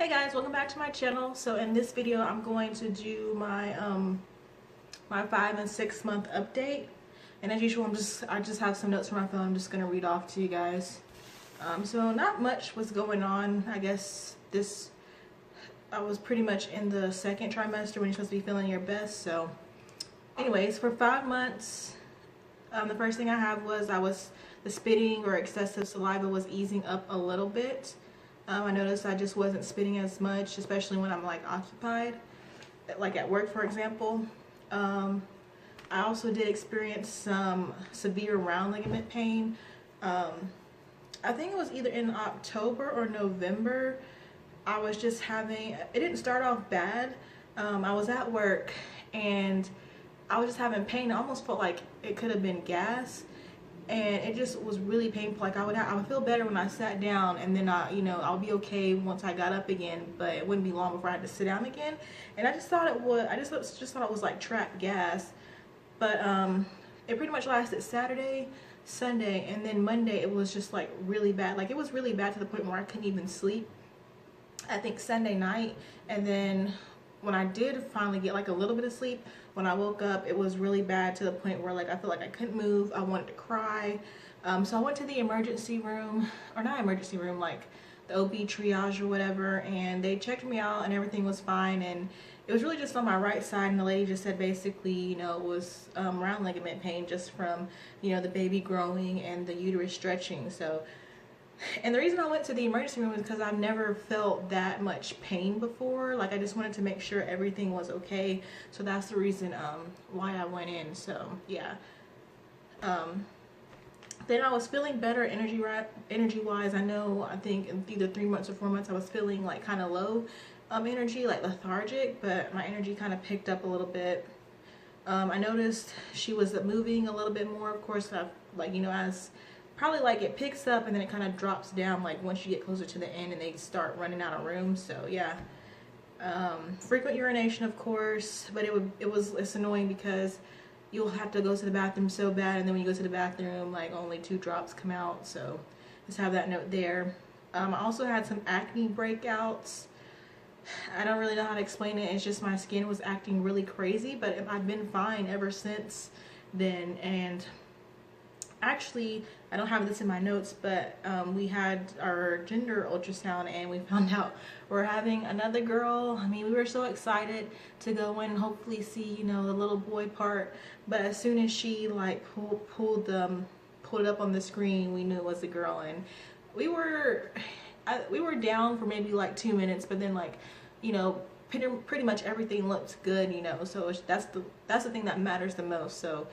Hey guys, welcome back to my channel. So in this video I'm going to do my my 5 and 6 month update, and as usual I just have some notes from my phone. I'm just gonna read off to you guys. So not much was going on. I guess I was pretty much in the second trimester when you're supposed to be feeling your best. So anyways, for 5 months, the first thing I have was the spitting or excessive saliva was easing up a little bit. I noticed I just wasn't spitting as much, especially when I'm like occupied, like at work, for example. I also did experience some severe round ligament pain. I think it was either in October or November. I was just having, it didn't start off bad. I was at work and I was just having pain. I almost felt like it could have been gas. And it just was really painful. Like I would feel better when I sat down, and then I'll be okay once I got up again, but it wouldn't be long before I had to sit down again. And I just thought it would, I just thought it was like trapped gas. But it pretty much lasted Saturday, Sunday, and then Monday it was just like really bad. Like it was really bad to the point where I couldn't even sleep. I think Sunday night, and then when I did finally get like a little bit of sleep, when I woke up, it was really bad to the point where like I feel like I couldn't move. I wanted to cry. So I went to the emergency room, or not emergency room, like the OB triage or whatever, and they checked me out and everything was fine. And it was really just on my right side, and the lady just said basically, it was round ligament pain just from, the baby growing and the uterus stretching. So, and the reason I went to the emergency room is because I've never felt that much pain before. Like I just wanted to make sure everything was okay. So that's the reason why I went in. So yeah. Then I was feeling better energy wise. I think in either 3 months or 4 months I was feeling like kind of low energy, like lethargic, but my energy kind of picked up a little bit. I noticed she was moving a little bit more. Of course, as probably like it picks up and then it kind of drops down like once you get closer to the end and they start running out of room. So yeah. Frequent urination, of course, but it's annoying because you'll have to go to the bathroom so bad, and then when you go to the bathroom, like only 2 drops come out. So just have that note there. I also had some acne breakouts. I don't really know how to explain it. It's just my skin was acting really crazy, but I've been fine ever since then. And actually, I don't have this in my notes, but we had our gender ultrasound and we found out we're having another girl. I mean, we were so excited to go in and hopefully see, the little boy part. But as soon as she like pulled it up on the screen, we knew it was a girl. And we were down for maybe like 2 minutes, but then like, pretty much everything looked good, so that's the thing that matters the most. So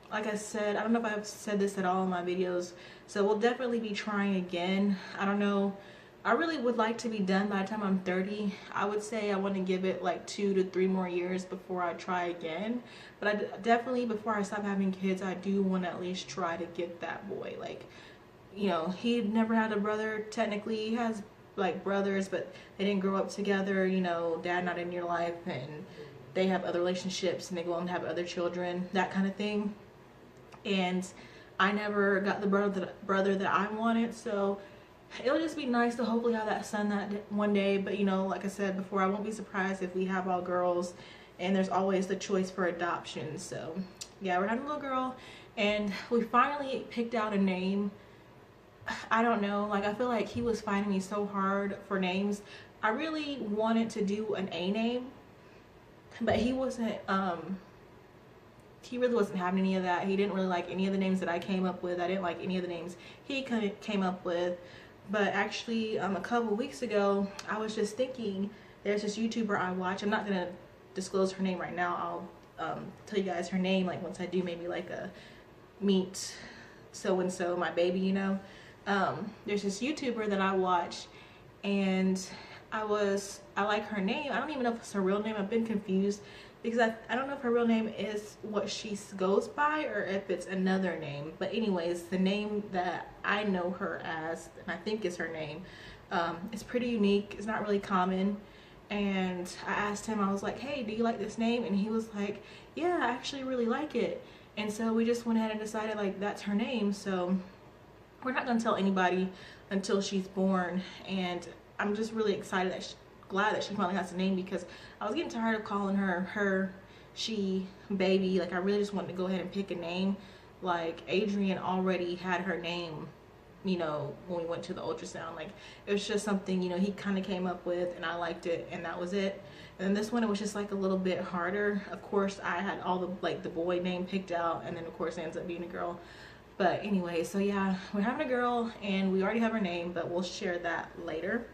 like I said, I don't know if I've said this at all in my videos, so we'll definitely be trying again. I don't know, I really would like to be done by the time I'm 30. I would say I want to give it like 2 to 3 more years before I try again. But I definitely, before I stop having kids, I do want to at least try to get that boy. Like, he never had a brother. Technically, he has like brothers, but they didn't grow up together. Dad not in your life, and they have other relationships and they go on to have other children, that kind of thing. And I never got the brother that I wanted, so it'll just be nice to hopefully have that son one day. But like I said before, I won't be surprised if we have all girls, and there's always the choice for adoption. So yeah, we're having a little girl, and we finally picked out a name. I don't know, like I feel like he was finding me so hard for names. I really wanted to do an A name, but he really wasn't having any of that. He didn't really like any of the names that I came up with. I didn't like any of the names he came up with. But actually, a couple weeks ago, I was just thinking, there's this YouTuber I watch. I'm not gonna disclose her name right now. I'll tell you guys her name like once I do maybe like a meet so and so my baby. There's this YouTuber that I watch, and I like her name. I don't even know if it's her real name. I've been confused because I don't know if her real name is what she goes by or if it's another name. But anyways, the name that I know her as, and I think is her name, is pretty unique. It's not really common. And I asked him, I was like, hey, do you like this name? And he was like, yeah, I actually really like it. And so we just went ahead and decided like that's her name. So we're not gonna tell anybody until she's born. And I'm just really excited that glad that she finally has a name, because I was getting tired of calling her, she, baby. Like I really just wanted to go ahead and pick a name. Like Adrian already had her name, you know, when we went to the ultrasound. Like it was just something, you know, he kind of came up with, and I liked it, and that was it. And then this one, it was just like a little bit harder. Of course I had all the like the boy name picked out, and then of course it ends up being a girl. But anyway, so yeah, we're having a girl and we already have her name, but we'll share that later.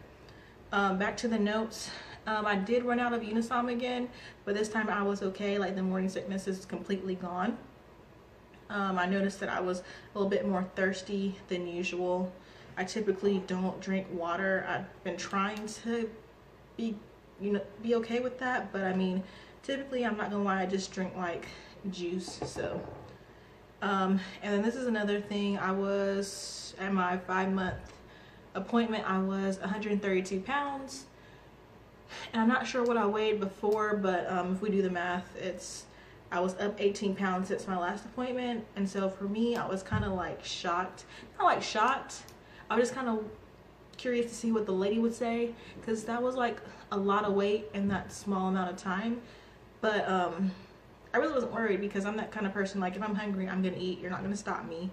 Back to the notes. I did run out of Unisom again, but this time I was okay. Like the morning sickness is completely gone. I noticed that I was a little bit more thirsty than usual. I typically don't drink water. I've been trying to be okay with that, but I mean, typically, I'm not gonna lie, I just drink like juice. So and then this is another thing. I was at my 5-month appointment. I was 132 pounds, and I'm not sure what I weighed before, but if we do the math, I was up 18 pounds since my last appointment. And so for me, I was kind of like shocked. Not like shocked, I was just kind of curious to see what the lady would say, because that was like a lot of weight in that small amount of time. But I really wasn't worried, because I'm that kind of person, like if I'm hungry, I'm gonna eat. You're not gonna stop me.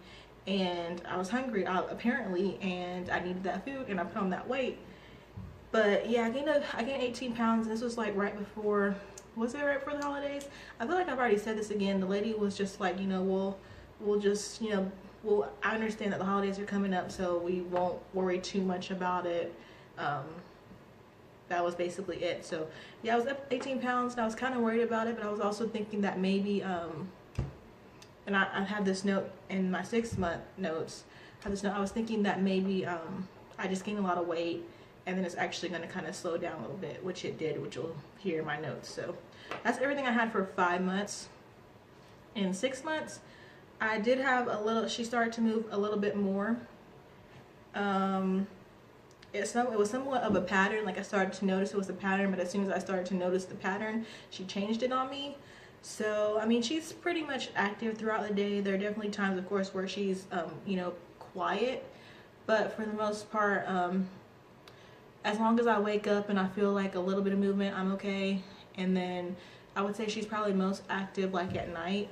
And I was hungry apparently, and I needed that food, and I put on that weight. But yeah, I gained 18 pounds. And this was like right before, was it right before the holidays? I feel like I've already said this again. The lady was just like, you know, we'll just, you know, I understand that the holidays are coming up, so we won't worry too much about it. That was basically it. So yeah, I was up 18 pounds, and I was kind of worried about it, but I was also thinking that maybe, and I had this note in my 6-month notes. I was thinking that maybe I just gained a lot of weight, and then it's actually going to kind of slow down a little bit, which it did, which you'll hear in my notes. So that's everything I had for 5 months. In 6 months, I did have she started to move a little bit more. It was somewhat of a pattern. Like I started to notice it was a pattern, but as soon as I started to notice the pattern, she changed it on me. So I mean, she's pretty much active throughout the day. There are definitely times, of course, where she's you know, quiet, but for the most part, as long as I wake up and I feel like a little bit of movement, I'm okay. And then I would say she's probably most active like at night,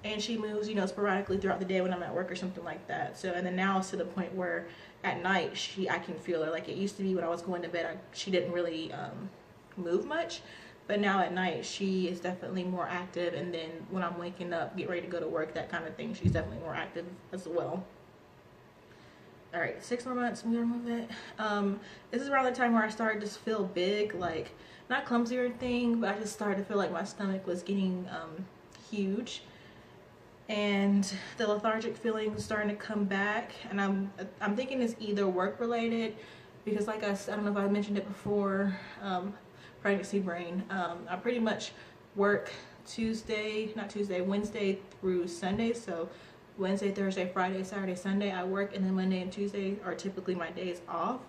and she moves, you know, sporadically throughout the day when I'm at work or something like that. So, and then now it's to the point where at night I can feel her. Like it used to be when I was going to bed, she didn't really move much, but now at night she is definitely more active. And then when I'm waking up, get ready to go to work, that kind of thing, she's definitely more active as well. All right, 6 more months, we remove it. This is around the time where I started to feel big, like not clumsy or anything, but I just started to feel like my stomach was getting huge. And the lethargic feeling is starting to come back, and I'm thinking it's either work related, because like I don't know if I mentioned it before, pregnancy brain. I pretty much work Wednesday through Sunday. So Wednesday, Thursday, Friday, Saturday, Sunday I work, and then Monday and Tuesday are typically my days off.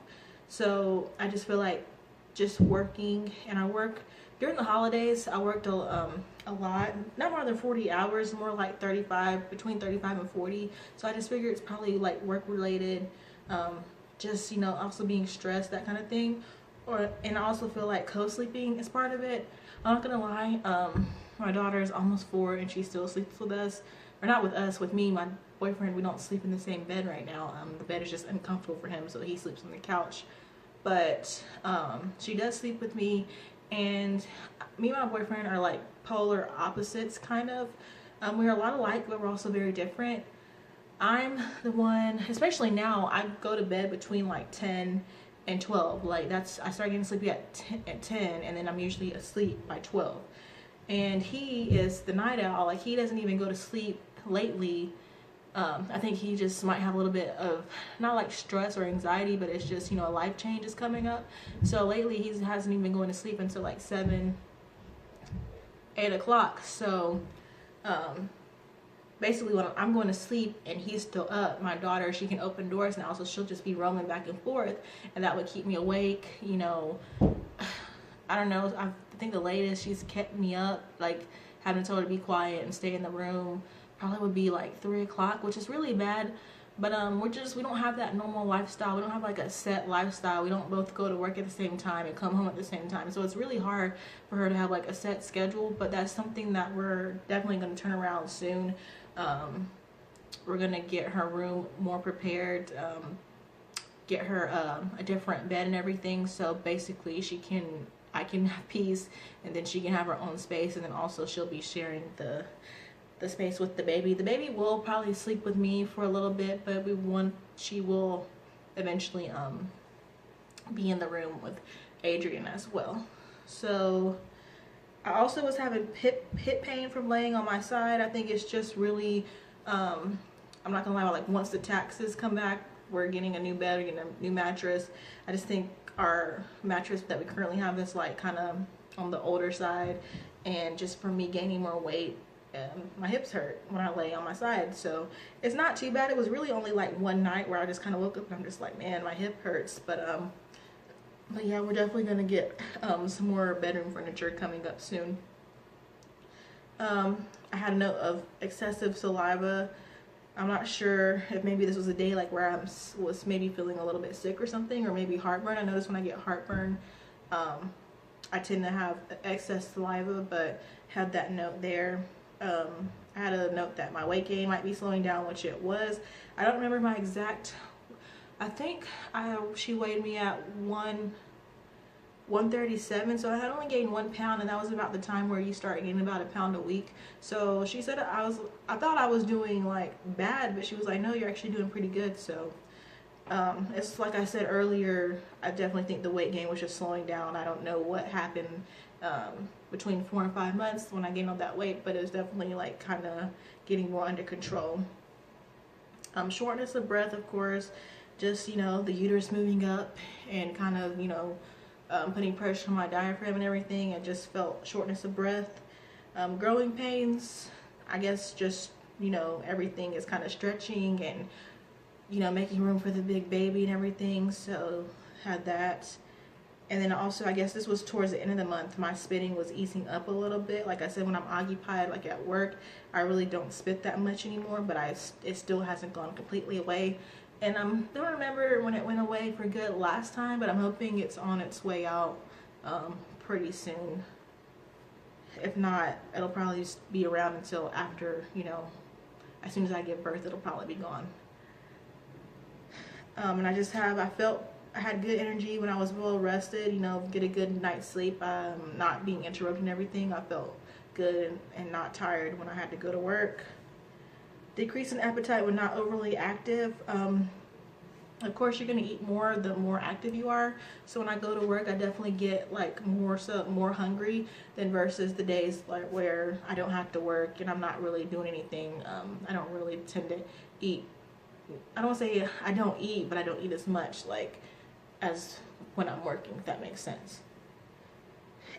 So I just feel like just working, and I work during the holidays. I worked a lot, not more than 40 hours, more like 35, between 35 and 40. So I just figured it's probably like work related, just, you know, also being stressed, that kind of thing. And I also feel like co-sleeping is part of it. I'm not gonna lie, my daughter is almost 4 and she still sleeps with us, or not with us, with me. My boyfriend, we don't sleep in the same bed right now. The bed is just uncomfortable for him, so he sleeps on the couch. But she does sleep with me, and me and my boyfriend are like polar opposites, kind of. We're a lot alike, but we're also very different. I'm the one, especially now, I go to bed between like 10 and 12. Like I start getting sleepy at 10, and then I'm usually asleep by 12. And he is the night owl. Like he doesn't even go to sleep lately. I think he just might have a little bit of, not like stress or anxiety, but it's just, you know, a life change is coming up. So lately he hasn't even been going to sleep until like 7, 8 o'clock. So basically when I'm going to sleep and he's still up, my daughter, she can open doors now, so she'll just be roaming back and forth, and that would keep me awake. You know, I don't know, I think the latest she's kept me up, like having told her to be quiet and stay in the room, probably would be like 3 o'clock, which is really bad. But we don't have that normal lifestyle. We don't have like a set lifestyle. We don't both go to work at the same time and come home at the same time. So it's really hard for her to have like a set schedule, but that's something that we're definitely going to turn around soon. We're going to get her room more prepared, get her a different bed and everything. So basically I can have peace, and then she can have her own space, and then also she'll be sharing the space with the baby. The baby will probably sleep with me for a little bit, but she will eventually be in the room with Adrian as well. So I also was having hip pain from laying on my side. I think it's just really I'm not gonna lie, like once the taxes come back, we're getting a new bed, we're getting a new mattress. I just think our mattress that we currently have is like kind of on the older side, and just for me gaining more weight, my hips hurt when I lay on my side. So it's not too bad. It was really only like one night where I just kind of woke up and I'm just like, man, my hip hurts. But yeah, we're definitely gonna get some more bedroom furniture coming up soon. I had a note of excessive saliva. I'm not sure if maybe this was a day like where I was maybe feeling a little bit sick or something, or maybe heartburn. I notice when I get heartburn, I tend to have excess saliva, but had that note there. I had a note that my weight gain might be slowing down, which it was. I don't remember my exact, I think she weighed me at 137, so I had only gained 1 pound, and that was about the time where you start gaining about a pound a week. So she said I thought I was doing like bad, but she was like, no, you're actually doing pretty good. So it's like I said earlier, I definitely think the weight gain was just slowing down. I don't know what happened between 4 and 5 months when I gained all that weight, but it was definitely like kind of getting more under control. Shortness of breath, of course, just, you know, the uterus moving up and kind of, you know, putting pressure on my diaphragm and everything. I just felt shortness of breath. Growing pains, I guess just, you know, everything is kind of stretching and, you know, making room for the big baby and everything. So had that. And then also, I guess this was towards the end of the month, my spitting was easing up a little bit. Like I said, when I'm occupied, like at work, I really don't spit that much anymore, but it still hasn't gone completely away. And I don't remember when it went away for good last time, but I'm hoping it's on its way out pretty soon. If not, it'll probably just be around until after, you know, as soon as I give birth, it'll probably be gone. And I had good energy when I was well rested, you know, get a good night's sleep, not being interrupted and everything. I felt good and not tired when I had to go to work. Decrease in appetite when not overly active. Of course, you're going to eat more the more active you are. So when I go to work, I definitely get like more hungry than versus the days like where I don't have to work and I'm not really doing anything. I don't really tend to eat. I don't want to say I don't eat, but I don't eat as much like as when I'm working, if that makes sense.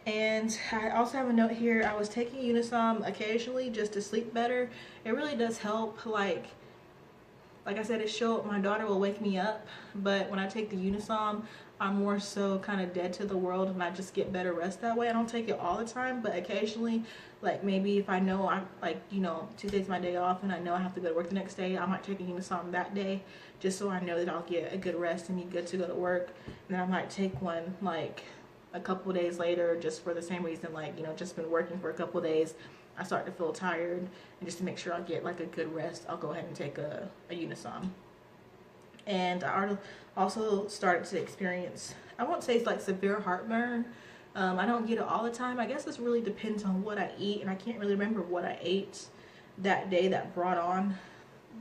And I also have a note here. I was taking Unisom occasionally just to sleep better. It really does help. Like I said, my daughter will wake me up, but when I take the Unisom, I'm more so kind of dead to the world and I just get better rest that way. I don't take it all the time, but occasionally, like maybe if I know I'm like, you know, Tuesday's my day off and I know I have to go to work the next day, I might take a Unisom that day just so I know that I'll get a good rest and be good to go to work. And then I might take one like a couple days later just for the same reason, like, you know, just been working for a couple days, I start to feel tired, and just to make sure I get like a good rest, I'll go ahead and take a Unisom. And I also started to experience, I won't say it's like severe heartburn. I don't get it all the time. I guess this really depends on what I eat, and I can't really remember what I ate that day that brought on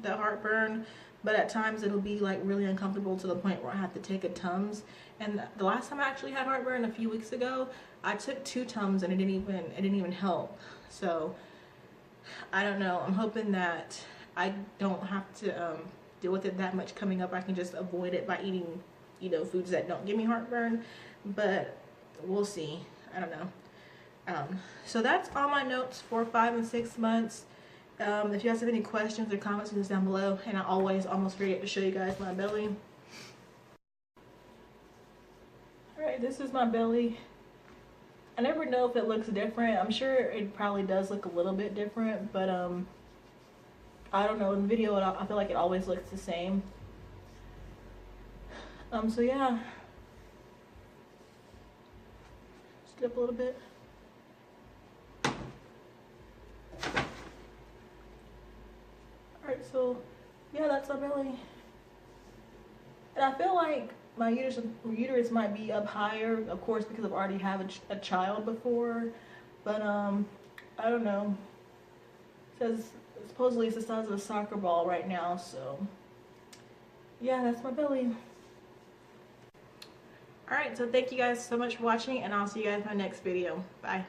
the heartburn. But at times it'll be like really uncomfortable to the point where I have to take a Tums. And the last time I actually had heartburn a few weeks ago, I took 2 Tums and it didn't even help. So I don't know. I'm hoping that I don't have to deal with it that much coming up. I can just avoid it by eating, you know, foods that don't give me heartburn. But we'll see. I don't know. So that's all my notes for 5 and 6 months. If you guys have any questions or comments, leave this down below. And I always almost forget to show you guys my belly. Alright, this is my belly. I never know if it looks different. I'm sure it probably does look a little bit different, but I'll I don't know, in the video I feel like it always looks the same. So yeah, skip a little bit. Alright, so yeah, that's my belly. And I feel like my uterus might be up higher, of course, because I've already had a child before. But I don't know. It says supposedly it's the size of a soccer ball right now, so yeah, that's my belly. Alright, so thank you guys so much for watching, and I'll see you guys in my next video. Bye.